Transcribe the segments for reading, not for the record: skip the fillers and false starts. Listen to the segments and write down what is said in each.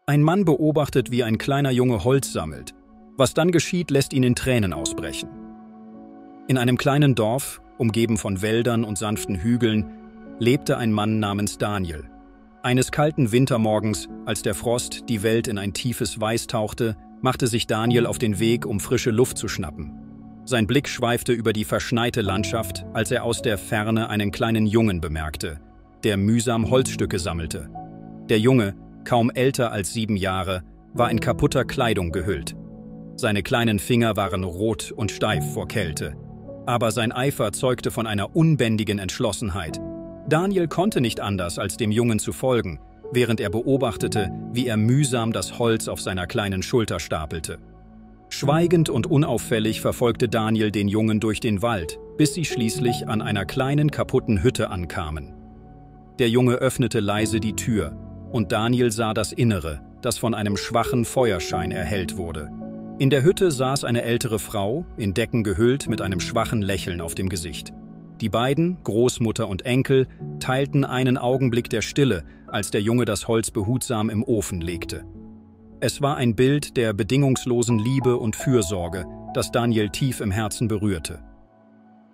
Ein Mann beobachtet, wie ein kleiner Junge Holz sammelt. Was dann geschieht, lässt ihn in Tränen ausbrechen. In einem kleinen Dorf, umgeben von Wäldern und sanften Hügeln, lebte ein Mann namens Daniel. Eines kalten Wintermorgens, als der Frost die Welt in ein tiefes Weiß tauchte, machte sich Daniel auf den Weg, um frische Luft zu schnappen. Sein Blick schweifte über die verschneite Landschaft, als er aus der Ferne einen kleinen Jungen bemerkte, der mühsam Holzstücke sammelte. Der Junge, kaum älter als 7 Jahre, war in kaputter Kleidung gehüllt. Seine kleinen Finger waren rot und steif vor Kälte. Aber sein Eifer zeugte von einer unbändigen Entschlossenheit. Daniel konnte nicht anders, als dem Jungen zu folgen, während er beobachtete, wie er mühsam das Holz auf seiner kleinen Schulter stapelte. Schweigend und unauffällig verfolgte Daniel den Jungen durch den Wald, bis sie schließlich an einer kleinen kaputten Hütte ankamen. Der Junge öffnete leise die Tür, und Daniel sah das Innere, das von einem schwachen Feuerschein erhellt wurde. In der Hütte saß eine ältere Frau, in Decken gehüllt, mit einem schwachen Lächeln auf dem Gesicht. Die beiden, Großmutter und Enkel, teilten einen Augenblick der Stille, als der Junge das Holz behutsam im Ofen legte. Es war ein Bild der bedingungslosen Liebe und Fürsorge, das Daniel tief im Herzen berührte.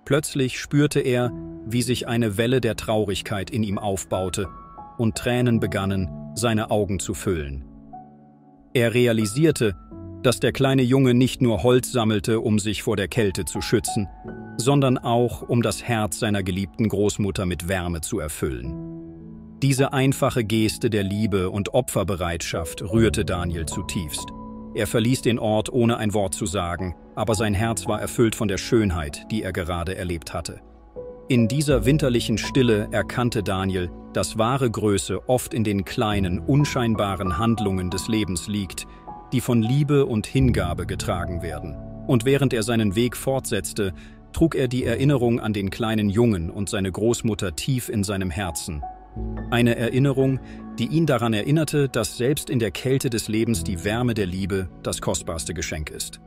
Plötzlich spürte er, wie sich eine Welle der Traurigkeit in ihm aufbaute, und Tränen begannen, seine Augen zu füllen. Er realisierte, dass der kleine Junge nicht nur Holz sammelte, um sich vor der Kälte zu schützen, sondern auch, um das Herz seiner geliebten Großmutter mit Wärme zu erfüllen. Diese einfache Geste der Liebe und Opferbereitschaft rührte Daniel zutiefst. Er verließ den Ort, ohne ein Wort zu sagen, aber sein Herz war erfüllt von der Schönheit, die er gerade erlebt hatte. In dieser winterlichen Stille erkannte Daniel, dass wahre Größe oft in den kleinen, unscheinbaren Handlungen des Lebens liegt, die von Liebe und Hingabe getragen werden. Und während er seinen Weg fortsetzte, trug er die Erinnerung an den kleinen Jungen und seine Großmutter tief in seinem Herzen. Eine Erinnerung, die ihn daran erinnerte, dass selbst in der Kälte des Lebens die Wärme der Liebe das kostbarste Geschenk ist.